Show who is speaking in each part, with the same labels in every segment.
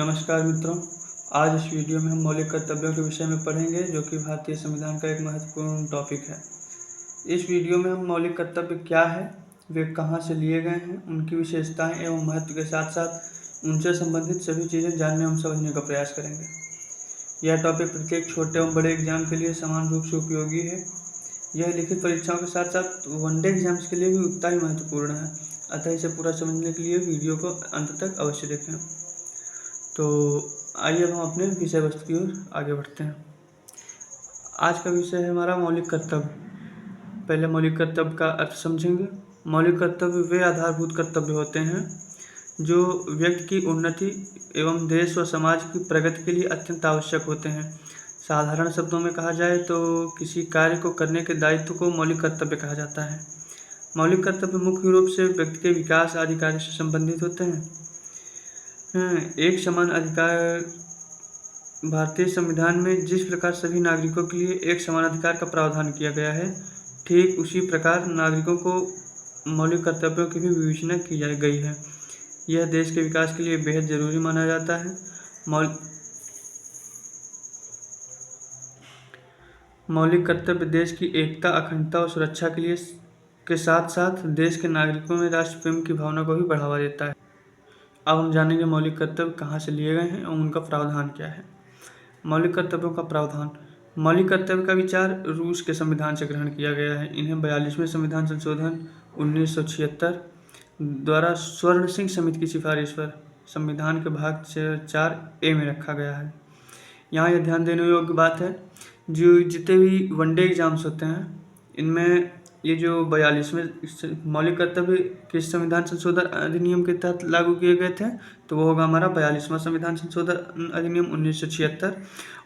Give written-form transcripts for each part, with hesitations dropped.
Speaker 1: नमस्कार मित्रों, आज इस वीडियो में हम मौलिक कर्तव्यों के विषय में पढ़ेंगे जो कि भारतीय संविधान का एक महत्वपूर्ण टॉपिक है। इस वीडियो में हम मौलिक कर्तव्य क्या है, वे कहाँ से लिए गए हैं, उनकी विशेषताएं एवं महत्व के साथ साथ उनसे संबंधित सभी चीज़ें जानने एवं समझने का प्रयास करेंगे। यह टॉपिक प्रत्येक छोटे एवं बड़े एग्जाम के लिए समान रूप से उपयोगी है। यह लिखित परीक्षाओं के साथ साथ वनडे एग्जाम्स के लिए भी उतना ही महत्वपूर्ण है, अतः इसे पूरा समझने के लिए वीडियो को अंत तक अवश्य देखें। तो आइए अब हम अपने विषय वस्तु की ओर आगे बढ़ते हैं। आज का विषय है हमारा मौलिक कर्तव्य। पहले मौलिक कर्तव्य का अर्थ समझेंगे। मौलिक कर्तव्य वे आधारभूत कर्तव्य होते हैं जो व्यक्ति की उन्नति एवं देश व समाज की प्रगति के लिए अत्यंत आवश्यक होते हैं। साधारण शब्दों में कहा जाए तो किसी कार्य को करने के दायित्व को मौलिक कर्तव्य कहा जाता है। मौलिक कर्तव्य मुख्य रूप से व्यक्ति के विकास आदि कार्य से संबंधित होते हैं। एक समान अधिकार। भारतीय संविधान में जिस प्रकार सभी नागरिकों के लिए एक समान अधिकार का प्रावधान किया गया है, ठीक उसी प्रकार नागरिकों को मौलिक कर्तव्यों की भी विवेचना की गई है। यह देश के विकास के लिए बेहद जरूरी माना जाता है। मौलिक कर्तव्य देश की एकता, अखंडता और सुरक्षा के साथ साथ देश के नागरिकों में राष्ट्र प्रेम की भावना को भी बढ़ावा देता है। अब हम जानेंगे मौलिक कर्तव्य कहाँ से लिए गए हैं और उनका प्रावधान क्या है। मौलिक कर्तव्यों का प्रावधान। मौलिक कर्तव्य का विचार रूस के संविधान से ग्रहण किया गया है। इन्हें 42वें संविधान संशोधन 1976 द्वारा स्वर्ण सिंह समिति की सिफारिश पर संविधान के भाग 4A में रखा गया है। यहाँ यह ध्यान देने योग्य बात है, जो जितने भी वनडे एग्जाम्स होते हैं इनमें ये जो 42वें मौलिक कर्तव्य किस संविधान संशोधन अधिनियम के तहत लागू किए गए थे, तो वो होगा हमारा 42वां संविधान संशोधन अधिनियम 1976।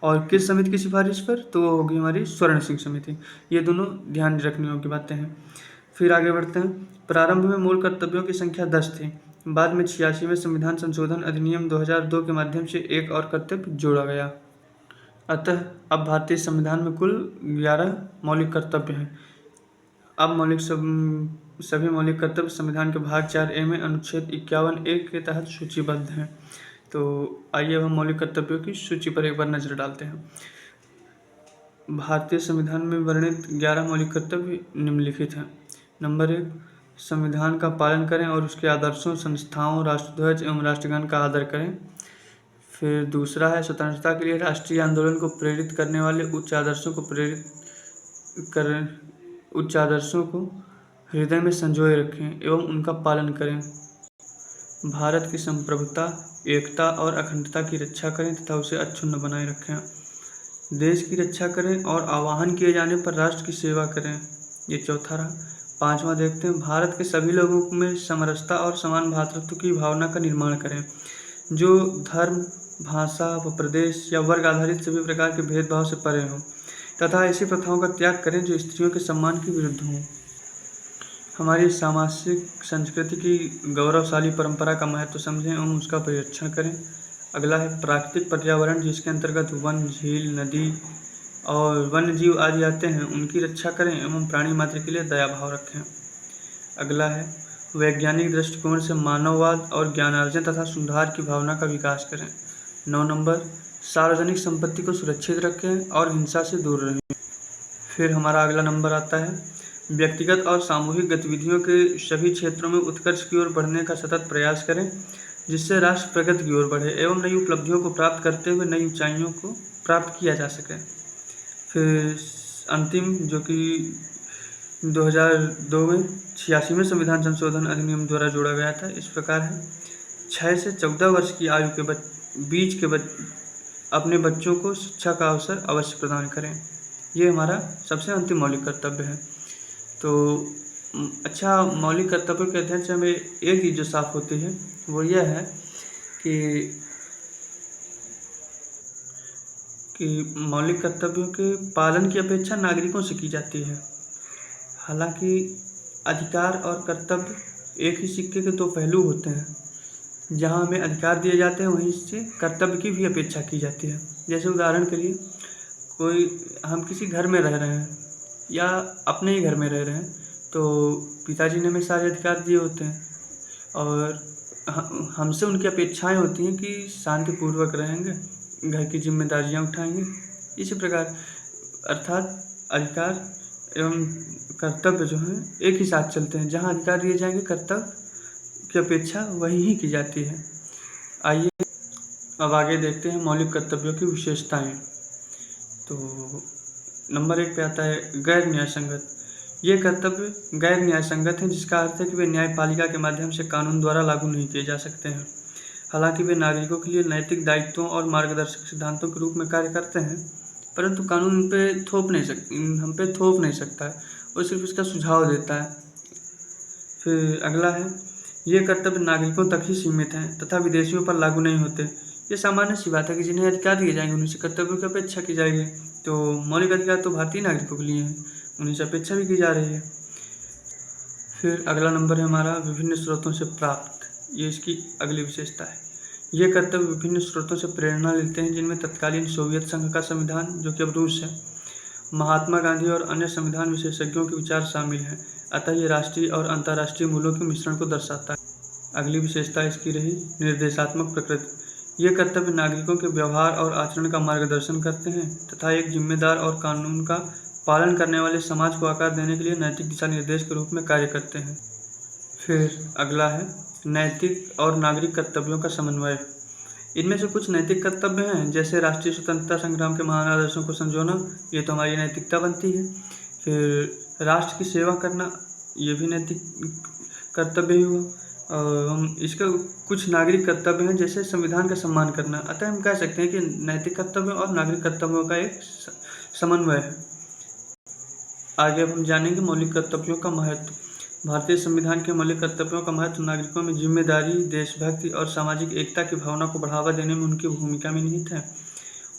Speaker 1: और किस समिति की सिफारिश पर, तो वो होगी हमारी स्वर्ण सिंह समिति। ये दोनों ध्यान रखने योग्य बातें हैं। फिर आगे बढ़ते हैं। प्रारंभ में मूल कर्तव्यों की संख्या 10 थी। बाद में 86वें संविधान संशोधन अधिनियम 2002 के माध्यम से एक और कर्तव्य जोड़ा गया। अतः अब भारतीय संविधान में कुल 11 मौलिक कर्तव्य हैं। अब सभी मौलिक कर्तव्य संविधान के भाग 4A में अनुच्छेद 51A के तहत सूचीबद्ध हैं। तो आइए अब हम मौलिक कर्तव्यों की सूची पर एक बार नजर डालते हैं। भारतीय संविधान में वर्णित 11 मौलिक कर्तव्य निम्नलिखित हैं। नंबर 1, संविधान का पालन करें और उसके आदर्शों, संस्थाओं, राष्ट्रध्वज एवं राष्ट्रगान का आदर करें। फिर दूसरा है, स्वतंत्रता के लिए राष्ट्रीय आंदोलन को प्रेरित करने वाले उच्च आदर्शों को हृदय में संजोए रखें एवं उनका पालन करें। भारत की संप्रभुता, एकता और अखंडता की रक्षा करें तथा उसे अक्षुण्ण बनाए रखें। देश की रक्षा करें और आह्वान किए जाने पर राष्ट्र की सेवा करें। ये चौथा रहा। पांचवा देखते हैं, भारत के सभी लोगों में समरसता और समान भ्रातृत्व की भावना का निर्माण करें, जो धर्म, भाषा व प्रदेश या वर्ग आधारित सभी प्रकार के भेदभाव से परे हों, तथा ऐसी प्रथाओं का त्याग करें जो स्त्रियों के सम्मान के विरुद्ध हों। हमारी सामाजिक संस्कृति की गौरवशाली परंपरा का महत्व समझें एवं उसका परिरक्षण करें। अगला है, प्राकृतिक पर्यावरण जिसके अंतर्गत वन, झील, नदी और वन्य जीव आदि आते हैं, उनकी रक्षा करें एवं प्राणी मात्र के लिए दया भाव रखें। अगला है, वैज्ञानिक दृष्टिकोण से मानववाद और ज्ञानार्जन तथा सुधार की भावना का विकास करें। 9 नंबर, सार्वजनिक संपत्ति को सुरक्षित रखें और हिंसा से दूर रहें। फिर हमारा अगला नंबर आता है, व्यक्तिगत और सामूहिक गतिविधियों के सभी क्षेत्रों में उत्कर्ष की ओर बढ़ने का सतत प्रयास करें, जिससे राष्ट्र प्रगति की ओर बढ़े एवं नई उपलब्धियों को प्राप्त करते हुए नई ऊंचाइयों को प्राप्त किया जा सके। फिर अंतिम, जो कि 2002 में 86वें संविधान संशोधन अधिनियम द्वारा जोड़ा गया था, इस प्रकार है, 6 से 14 वर्ष की आयु के बीच के अपने बच्चों को शिक्षा का अवसर अवश्य प्रदान करें। ये हमारा सबसे अंतिम मौलिक कर्तव्य है। तो अच्छा, मौलिक कर्तव्यों के अध्ययन से हमें एक चीज़ जो साफ होती है वो यह है कि मौलिक कर्तव्यों के पालन की अपेक्षा नागरिकों से की जाती है। हालांकि अधिकार और कर्तव्य एक ही सिक्के के दो पहलू होते हैं। जहां हमें अधिकार दिए जाते हैं वहीं से कर्तव्य की भी अपेक्षा की जाती है। जैसे उदाहरण के लिए हम किसी घर में रह रहे हैं या अपने ही घर में रह रहे हैं, तो पिताजी ने हमें सारे अधिकार दिए होते हैं और हमसे उनकी अपेक्षाएं होती हैं कि शांतिपूर्वक रहेंगे, घर की जिम्मेदारियां उठाएंगे। इसी प्रकार अर्थात अधिकार एवं कर्तव्य जो हैं एक ही साथ चलते हैं। जहाँ अधिकार दिए जाएंगे, कर्तव्य की अपेक्षा वही ही की जाती है। आइए अब आगे देखते हैं मौलिक कर्तव्यों की विशेषताएं। तो नंबर 1 पे आता है गैर न्यायसंगत। ये कर्तव्य गैर न्यायसंगत हैं, जिसका अर्थ है कि वे न्यायपालिका के माध्यम से कानून द्वारा लागू नहीं किए जा सकते हैं। हालांकि वे नागरिकों के लिए नैतिक दायित्वों और मार्गदर्शक सिद्धांतों के रूप में कार्य करते हैं, परंतु कानून हम पे थोप नहीं सकता है, वो सिर्फ इसका सुझाव देता है। फिर अगला है, ये कर्तव्य नागरिकों तक ही सीमित हैं तथा विदेशियों पर लागू नहीं होते। ये सामान्य सी बात है कि जिन्हें अधिकार दिए जाएंगे उन्हीं से कर्तव्यों की अपेक्षा की जाएगी। तो मौलिक अधिकार तो भारतीय नागरिकों के लिए हैं, उन्हीं से अपेक्षा भी की जा रही है। फिर अगला नंबर है हमारा विभिन्न स्रोतों से प्राप्त। ये इसकी अगली विशेषता है। ये कर्तव्य विभिन्न स्रोतों से प्रेरणा लेते हैं, जिनमें तत्कालीन सोवियत संघ का संविधान, जो कि अब रूस है, महात्मा गांधी और अन्य संविधान विशेषज्ञों के विचार शामिल हैं। अतः ये राष्ट्रीय और अंतर्राष्ट्रीय मूल्यों के मिश्रण को दर्शाता है। अगली विशेषता इसकी रही निर्देशात्मक प्रकृति। ये कर्तव्य नागरिकों के व्यवहार और आचरण का मार्गदर्शन करते हैं तथा एक जिम्मेदार और कानून का पालन करने वाले समाज को आकार देने के लिए नैतिक दिशा निर्देश के रूप में कार्य करते हैं। फिर अगला है नैतिक और नागरिक कर्तव्यों का समन्वय। इनमें से कुछ नैतिक कर्तव्य हैं, जैसे राष्ट्रीय स्वतंत्रता संग्राम के महान आदर्शों को संजोना, ये तो हमारी नैतिकता बनती है। फिर राष्ट्र की सेवा करना, ये भी नैतिक कर्तव्य ही हुआ। इसका कुछ नागरिक कर्तव्य हैं, जैसे संविधान का सम्मान करना। अतः हम कह सकते हैं कि नैतिक कर्तव्य और नागरिक कर्तव्यों का एक समन्वय है। आगे अब हम जानेंगे मौलिक कर्तव्यों का महत्व। भारतीय संविधान के मौलिक कर्तव्यों का महत्व नागरिकों में जिम्मेदारी, देशभक्ति और सामाजिक एकता की भावना को बढ़ावा देने में उनकी भूमिका में निहित है।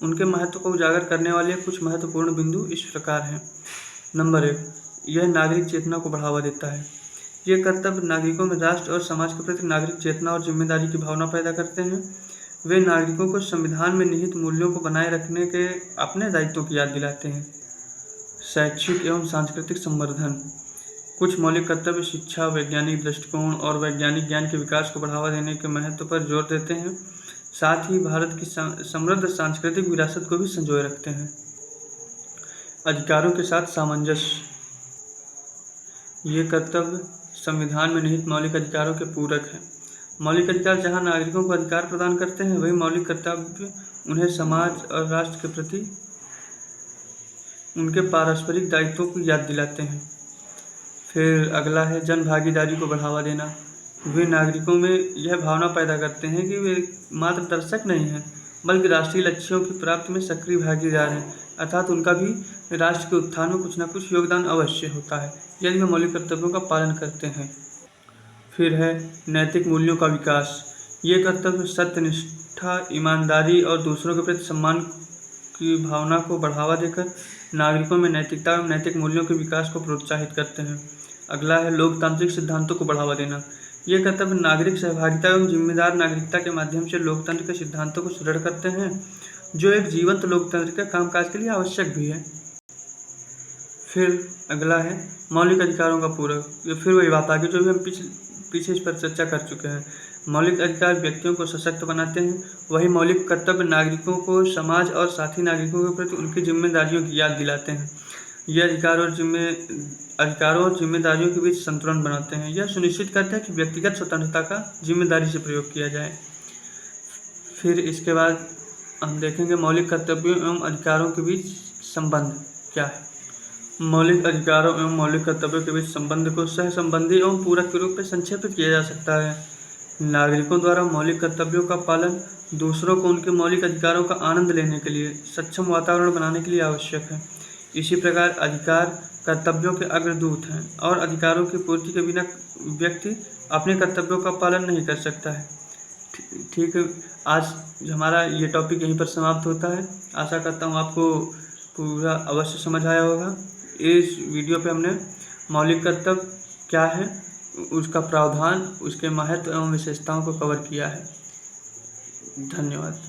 Speaker 1: उनके महत्व को उजागर करने वाले कुछ महत्वपूर्ण बिंदु इस प्रकार हैं। नंबर 1, यह नागरिक चेतना को बढ़ावा देता है। ये कर्तव्य नागरिकों में राष्ट्र और समाज के प्रति नागरिक चेतना और जिम्मेदारी की भावना पैदा करते हैं। वे नागरिकों को संविधान में निहित मूल्यों को बनाए रखने के अपने दायित्वों की याद दिलाते हैं। शैक्षिक एवं सांस्कृतिक संवर्धन। कुछ मौलिक कर्तव्य शिक्षा, वैज्ञानिक दृष्टिकोण और वैज्ञानिक ज्ञान के विकास को बढ़ावा देने के महत्व पर जोर देते हैं। साथ ही भारत की समृद्ध सांस्कृतिक विरासत को भी संजोए रखते हैं। अधिकारों के साथ सामंजस्य। ये कर्तव्य संविधान में निहित मौलिक अधिकारों के पूरक हैं। मौलिक अधिकार जहां नागरिकों को अधिकार प्रदान करते हैं, वही मौलिक कर्तव्य उन्हें समाज और राष्ट्र के प्रति उनके पारस्परिक दायित्वों की याद दिलाते हैं। फिर अगला है जन भागीदारी को बढ़ावा देना। वे नागरिकों में यह भावना पैदा करते हैं कि वे मात्र दर्शक नहीं हैं, बल्कि राष्ट्रीय लक्ष्यों की प्राप्ति में सक्रिय भागीदार हैं, अर्थात उनका भी राष्ट्र के उत्थान में कुछ न कुछ योगदान अवश्य होता है यदि वे मौलिक कर्तव्यों का पालन करते हैं। फिर है नैतिक मूल्यों का विकास। ये कर्तव्य सत्यनिष्ठा, ईमानदारी और दूसरों के प्रति सम्मान की भावना को बढ़ावा देकर नागरिकों में नैतिकता एवं नैतिक मूल्यों के विकास को प्रोत्साहित करते हैं। अगला है लोकतांत्रिक सिद्धांतों को बढ़ावा देना। ये कर्तव्य नागरिक सहभागिता एवं जिम्मेदार नागरिकता के माध्यम से लोकतंत्र के सिद्धांतों को सुदृढ़ करते हैं, जो एक जीवंत लोकतंत्र के कामकाज के लिए आवश्यक भी है। फिर अगला है मौलिक अधिकारों का पूरक। ये फिर वही बात आ गई जो भी हम पीछे इस पर चर्चा कर चुके हैं। मौलिक अधिकार व्यक्तियों को सशक्त बनाते हैं, वही मौलिक कर्तव्य नागरिकों को समाज और साथी नागरिकों के प्रति उनकी जिम्मेदारियों की याद दिलाते हैं। ये अधिकारों और जिम्मेदारियों के बीच संतुलन बनाते हैं। यह सुनिश्चित करते हैं कि व्यक्तिगत स्वतंत्रता का जिम्मेदारी से प्रयोग किया जाए। फिर इसके बाद हम देखेंगे मौलिक कर्तव्यों एवं अधिकारों के बीच संबंध क्या है। मौलिक अधिकारों एवं मौलिक कर्तव्यों के बीच संबंध को सहसंबंधी एवं पूरक के रूप में संक्षेपित किया जा सकता है। नागरिकों द्वारा मौलिक कर्तव्यों का पालन दूसरों को उनके मौलिक अधिकारों का आनंद लेने के लिए सक्षम वातावरण बनाने के लिए आवश्यक है। इसी प्रकार अधिकार कर्तव्यों के अग्रदूत हैं और अधिकारों की पूर्ति के बिना व्यक्ति अपने कर्तव्यों का पालन नहीं कर सकता है। ठीक है, आज हमारा ये टॉपिक यहीं पर समाप्त होता है। आशा करता हूँ आपको पूरा अवश्य समझ आया होगा। इस वीडियो पे हमने मौलिक कर्तव्य क्या है, उसका प्रावधान, उसके महत्व एवं विशेषताओं को कवर किया है। धन्यवाद।